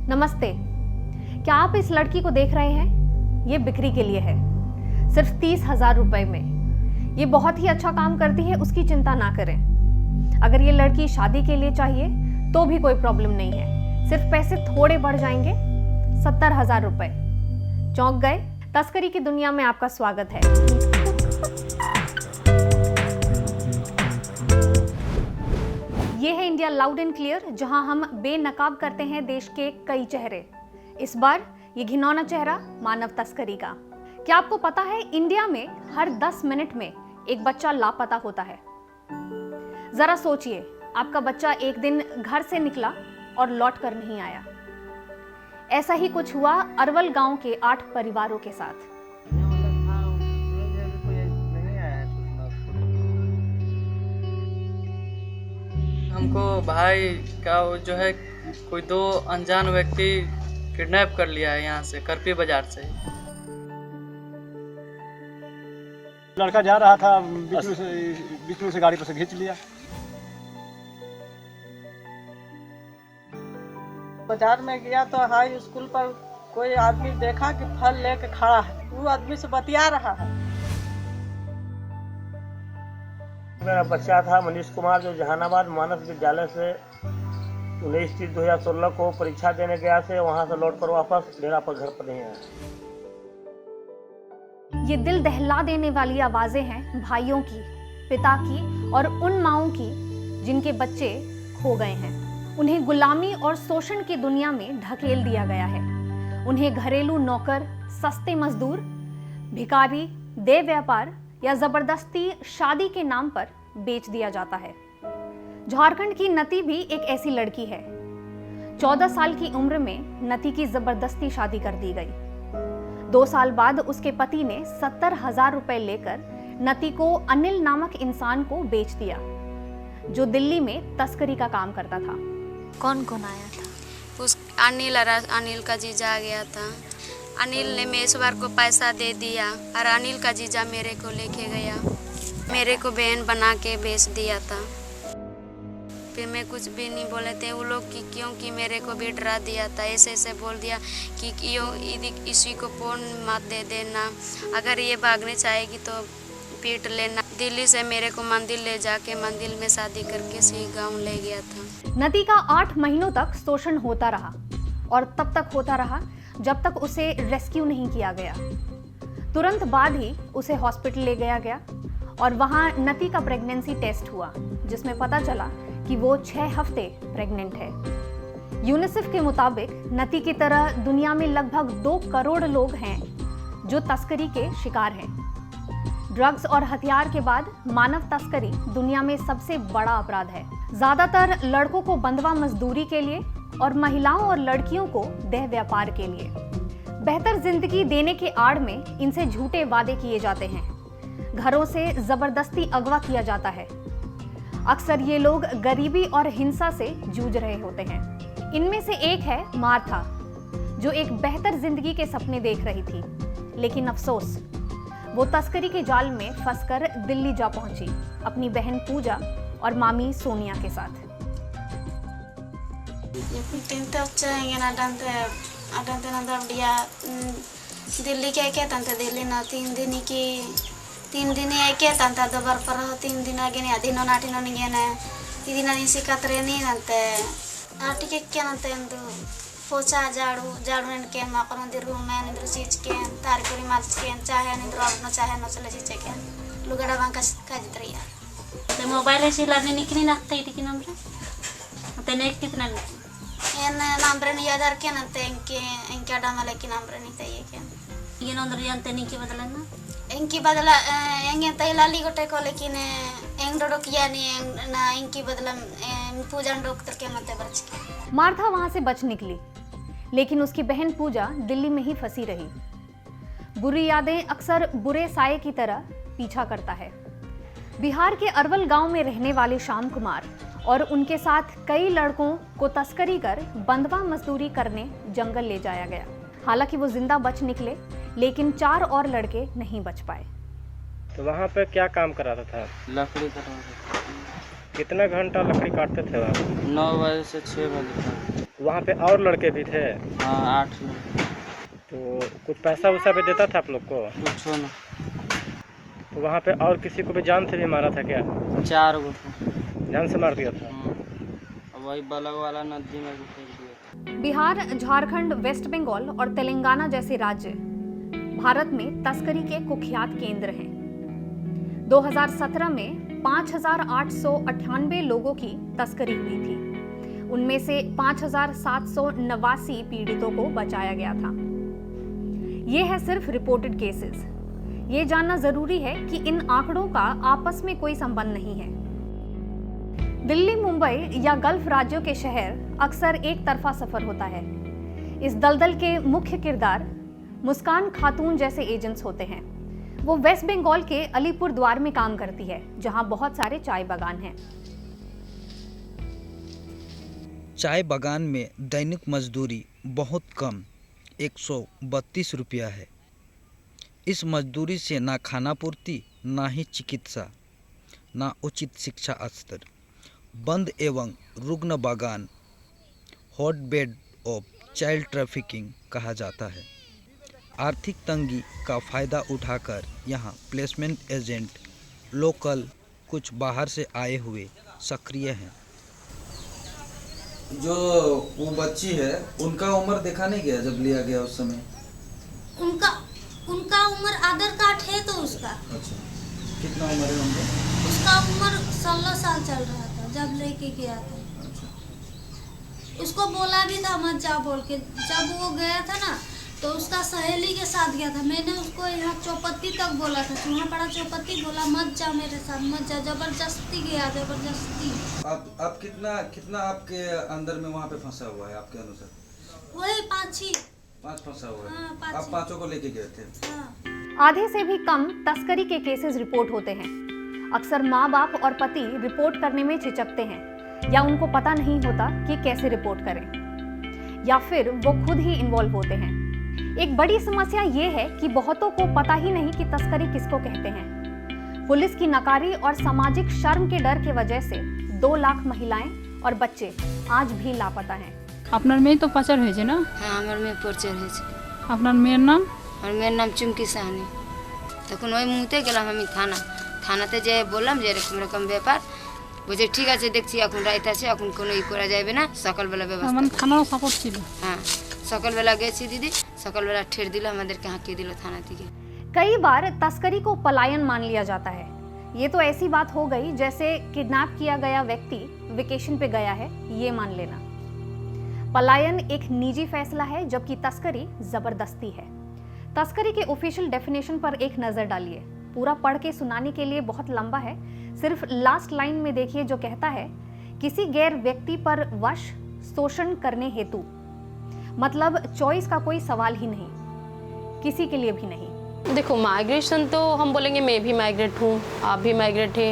नमस्ते। क्या आप इस लड़की को देख रहे हैं? ये बिक्री के लिए है, सिर्फ 30,000 रुपए में। ये बहुत ही अच्छा काम करती है, उसकी चिंता ना करें। अगर ये लड़की शादी के लिए चाहिए तो भी कोई प्रॉब्लम नहीं है, सिर्फ पैसे थोड़े बढ़ जाएंगे, 70,000 रुपए। चौंक गए? तस्करी की दुनिया में आपका स्वागत है। ये है इंडिया लाउड एंड क्लियर, जहां हम बेनकाब करते हैं देश के कई चेहरे। इस बार ये घिनौना चेहरा मानव तस्करी का। क्या आपको पता है इंडिया में हर 10 मिनट में एक बच्चा लापता होता है? जरा सोचिए, आपका बच्चा एक दिन घर से निकला और लौट कर नहीं आया। ऐसा ही कुछ हुआ अरवल गांव के 8 परिवारों के साथ। हमको भाई का वो जो है कोई 2 अनजान व्यक्ति किडनैप कर लिया है यहाँ से, करपी बाजार से। लड़का जा रहा था, बीच में से गाड़ी पर से खींच लिया। बाजार में गया तो हाई स्कूल पर कोई आदमी देखा कि फल लेके खड़ा है, वो आदमी से बतिया रहा है। मेरा बच्चा था मनीष कुमार, जो जहानाबाद मानस विद्यालय से 19/3/2016 को परीक्षा देने गया से वहां से लौट कर वापस डेरा पर घर पर नहीं आया। ये दिल दहला देने वाली आवाजें हैं भाइयों की, पिता की और उन माओं की जिनके बच्चे खो गए हैं। उन्हें गुलामी और शोषण की दुनिया में ढकेल दिया गया है। उन्हें घरेलू नौकर, सस्ते मजदूर, भिखारी, देह व्यापार या जबरदस्ती शादी के नाम पर बेच दिया जाता है। झारखंड की नती भी एक ऐसी लड़की है। 14 साल की उम्र में नती की जबरदस्ती शादी कर दी गई। 2 साल बाद उसके पति ने 70,000 रुपए लेकर नती को अनिल नामक इंसान को बेच दिया, जो दिल्ली में तस्करी का काम करता था। कौन कौन आया था? अनिल का जीजा आ गया था। अनिल ने मेसवार को पैसा दे दिया और अनिल का जीजा मेरे को लेके गया, मेरे को बहन बना के बेच दिया था। फिर मैं कुछ भी नहीं बोले थे वो लोग कि क्योंकि मेरे को भी डरा दिया था। ऐसे बोल दिया कि इसी को फोन मत दे देना, अगर ये भागने चाहेगी तो पीट लेना। दिल्ली से मेरे को मंदिर ले जाके मंदिर में शादी करके सी गाँव ले गया था। नती का 8 महीनों तक शोषण होता रहा और तब तक होता रहा जब तक उसे रेस्क्यू नहीं किया गया। तुरंत बाद ही उसे हॉस्पिटल ले गया और वहां नती का प्रेगनेंसी टेस्ट हुआ, जिसमें पता चला कि वो 6 हफ्ते प्रेग्नेंट है। यूनिसेफ के मुताबिक नती की तरह दुनिया में लगभग 2 करोड़ लोग हैं जो तस्करी के शिकार हैं। ड्रग्स और हथियार के बाद मानव तस्करी दुनिया में सबसे बड़ा अपराध है। ज्यादातर लड़कों को बंधवा मजदूरी के लिए और महिलाओं और लड़कियों को देह व्यापार के लिए। बेहतर जिंदगी देने के आड़ में इनसे झूठे वादे किए जाते हैं। घरों से जबरदस्ती अगवा किया जाता है। अक्सर ये लोग गरीबी और हिंसा से जूझ रहे होते हैं। इनमें से एक है मार्था, जो एक बेहतर जिंदगी के सपने देख रही थी, लेकिन अफसोस वो तस्करी के जाल में फंसकर दिल्ली जा पहुंची अपनी बहन पूजा और मामी सोनिया के साथ। दिल्ली क्या तंते दिल्ली ना 3 दिन क्या तंता दोबार पर 3 दिन आगे नहीं दिन नाटी नहीं है ना इदी ना सिकात्रे नहीं नंते नाटी के क्या नंते इंदु पोचा झाड़ू इनके माकरों दी रूम में इंदु चीज के तारकुरी मार्च के चाहे इंदु अपना चाहे न चले चीज के लुगड़ा बांका का जितरिया तो मोबाइल से लाने निकली नाते इदी की नंबर तने कितना एन नंबर नहीं याद रखे नंते इनके डामले की नंबर नहीं चाहिए के ये नंबर जानते नहीं की बदलना इनकी बदला एंगे तैलाली गोटे को, लेकिन एंग डोडो किया नहीं ना इनकी बदला पूजा डॉक्टर के मते बच के। मार्था वहां से बच निकली, लेकिन उसकी बहन पूजा दिल्ली में ही फंसी रही। बुरी यादें अक्सर बुरे साये की तरह पीछा करता है। बिहार के अरवल गांव में रहने वाले श्याम कुमार और उनके साथ कई लड़कों को तस्करी कर बंधवा मजदूरी करने जंगल ले जाया गया। हालांकि वो जिंदा बच निकले, लेकिन 4 और लड़के नहीं बच पाए। तो वहाँ पे क्या काम कराता था? लकड़ी कटवाता था। कितना घंटा लकड़ी काटते थे आप? 9 बजे से 6 बजे तक। वहाँ पे और लड़के भी थे? हाँ 8 लोग। तो कुछ पैसा वैसा भी देता था आप लोग को? कुछ ना। तो वहाँ पे और किसी को भी जान से भी मारा था क्या? 4 गो को। जान से मार दिया था? अब वही बलग वाला नदी में भी फेंक दिया। बिहार, झारखंड, वेस्ट बंगाल और तेलंगाना जैसे राज्य भारत में तस्करी के कुख्यात केंद्र हैं। 2017 में 5,898 लोगों की तस्करी हुई थी। उनमें से 5,789 पीड़ितों को बचाया गया था। ये है सिर्फ रिपोर्टेड केसेस। ये जानना जरूरी है कि इन आंकड़ों का आपस में कोई संबंध नहीं है। दिल्ली, मुंबई या गल्फ राज्यों के शहर अक्सर एक तरफा सफर होता है। इस दलदल के मुख्य किरदार मुस्कान खातून जैसे एजेंट्स होते हैं। वो वेस्ट बंगाल के अलीपुर द्वार में काम करती है, जहां बहुत सारे चाय बागान हैं। चाय बागान में दैनिक मजदूरी बहुत कम 132 रुपया है। इस मजदूरी से ना खाना पूर्ति, ना ही चिकित्सा, ना उचित शिक्षा स्तर। बंद एवं रुग्ण बागान हॉटबेड ऑफ चाइल्ड ट्रैफिकिंग कहा जाता है। आर्थिक तंगी का फ़ायदा उठाकर यहाँ प्लेसमेंट एजेंट लोकल, कुछ बाहर से आए हुए सक्रिय हैं। जो वो बच्ची है उनका उम्र देखा नहीं गया जब लिया गया उस समय? उनका उम्र आधार कार्ड है तो उसका। अच्छा, कितना उम्र है उनका? उसका उम्र 16 साल चल रहा था जब लेके गया था। अच्छा। उसको बोला भी था मत जा बोल के। जब वो गया था ना तो उसका सहेली के साथ गया था। मैंने उसको यहाँ चौपत्ती तक बोला था, चूहापाड़ा चौपत्ती, बोला मत जा मेरे साथ, मत जा। जबरदस्ती गया, जबरदस्ती। आप कितना आपके अंदर में वहाँ पे फंसा हुआ है आपके अनुसार? वही 5 फंसा हुआ है। हाँ, 5 आप 5 को लेके गए थे? हाँ। आधे से भी कम तस्करी के केसेस रिपोर्ट होते हैं। अक्सर माँ बाप और पति रिपोर्ट करने में झिझकते हैं, या उनको पता नहीं होता कि कैसे रिपोर्ट करें, या फिर वो खुद ही इन्वॉल्व होते हैं। एक बड़ी समस्या ये है कि बहुतों को पता ही नहीं कि तस्करी किसको कहते हैं। पुलिस की नकारी और सामाजिक शर्म के डर की वजह से 2 लाख महिलाएं और बच्चे आज भी लापता हैं। আপনার মেয়ে তো পাচার হয়েছে না? হ্যাঁ, আমার মেয়ে পরিচয় হয়েছে। আপনার মেয়ের নাম? আমার মেয়ের নাম চুমকি সাহানি। তখন ওই মুহূর্তে গেলাম আমি থানাতে যেয়ে বললাম যে এরকম এরকম ব্যাপার। বলছে ঠিক আছে দেখছি, এখন রাত আছে, এখন কোনো ই করা যাবে না, সকালবেলা ব্যবস্থা। আমার থানাও সাপোর্ট ছিল। হ্যাঁ, সকালবেলা গেছি দিদি, সকালবেলা ঠের দিল, আমাদেরকে হাঁকিয়ে দিল থানা থেকে। कई बार तस्करी को पलायन मान लिया जाता है। ये तो ऐसी बात हो गई जैसे किडनैप किया गया व्यक्ति वेकेशन पे गया है, ये मान लेना। पलायन एक निजी फैसला है, जबकि तस्करी जबरदस्ती है। तस्करी के ऑफिशियल डेफिनेशन पर एक नजर डालिए। पूरा पढ़ के सुनाने के लिए बहुत लंबा है, सिर्फ लास्ट लाइन में देखिए जो कहता है, किसी गैर व्यक्ति पर वश शोषण करने हेतु। मतलब चॉइस का कोई सवाल ही नहीं, किसी के लिए भी नहीं। देखो, माइग्रेशन तो हम बोलेंगे मैं भी माइग्रेट हूँ, आप भी माइग्रेट है।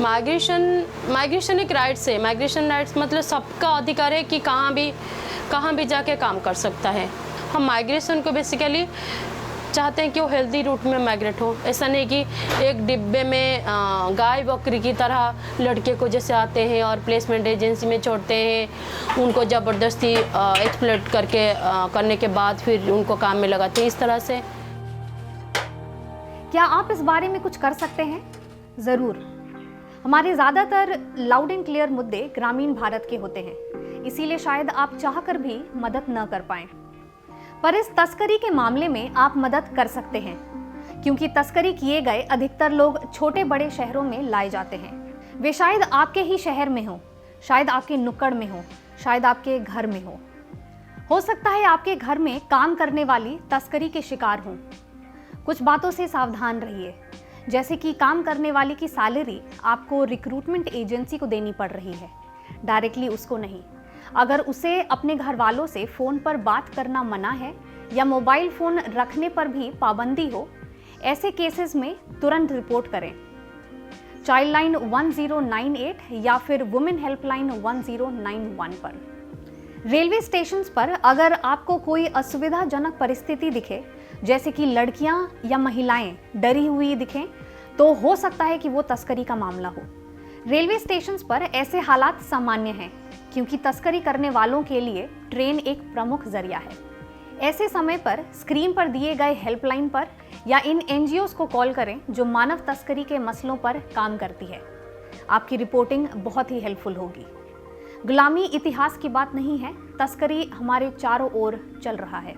माइग्रेशन एक राइट्स है। माइग्रेशन राइट्स मतलब सबका अधिकार है कि कहाँ भी जाके काम कर सकता है। हम माइग्रेशन को बेसिकली चाहते हैं कि वो हेल्दी रूट में माइग्रेट हो। ऐसा नहीं कि एक डिब्बे में गाय बकरी की तरह लड़के को जैसे आते हैं और प्लेसमेंट एजेंसी में छोड़ते हैं, उनको ज़बरदस्ती एक्सप्लॉइट करने के बाद फिर उनको काम में लगाते हैं, इस तरह से। क्या आप इस बारे में कुछ कर सकते हैं? ज़रूर। हमारे ज़्यादातर लाउड एंड क्लियर मुद्दे ग्रामीण भारत के होते हैं, इसीलिए शायद आप चाहकर भी मदद न कर पाएं। पर इस तस्करी के मामले में आप मदद कर सकते हैं, क्योंकि तस्करी किए गए अधिकतर लोग छोटे बड़े शहरों में लाए जाते हैं। वे शायद आपके ही शहर में हो, शायद आपके नुक्कड़ में हो, शायद आपके घर में हो सकता है आपके घर में काम करने वाली तस्करी के शिकार हों। कुछ बातों से सावधान रहिए, जैसे कि काम करने वाली की सैलरी आपको रिक्रूटमेंट एजेंसी को देनी पड़ रही है, डायरेक्टली उसको नहीं। अगर उसे अपने घर वालों से फ़ोन पर बात करना मना है या मोबाइल फ़ोन रखने पर भी पाबंदी हो, ऐसे केसेस में तुरंत रिपोर्ट करें। चाइल्ड लाइन 1098 या फिर वुमेन हेल्पलाइन 1091 पर। रेलवे स्टेशन पर अगर आपको कोई असुविधाजनक परिस्थिति दिखे, जैसे कि लड़कियां या महिलाएं डरी हुई दिखें, तो हो सकता है कि वो तस्करी का मामला हो। रेलवे स्टेशन पर ऐसे हालात सामान्य हैं। क्योंकि तस्करी करने वालों के लिए ट्रेन एक प्रमुख जरिया है। ऐसे समय पर स्क्रीन पर दिए गए हेल्पलाइन पर या इन एनजीओज को कॉल करें जो मानव तस्करी के मसलों पर काम करती है। आपकी रिपोर्टिंग बहुत ही हेल्पफुल होगी। गुलामी इतिहास की बात नहीं है, तस्करी हमारे चारों ओर चल रहा है।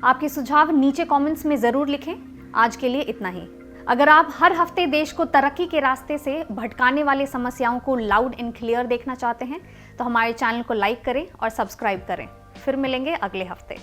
आपके सुझाव नीचे कमेंट्स में ज़रूर लिखें। आज के लिए इतना ही। अगर आप हर हफ्ते देश को तरक्की के रास्ते से भटकाने वाली समस्याओं को लाउड एंड क्लियर देखना चाहते हैं तो हमारे चैनल को लाइक करें और सब्सक्राइब करें। फिर मिलेंगे अगले हफ्ते।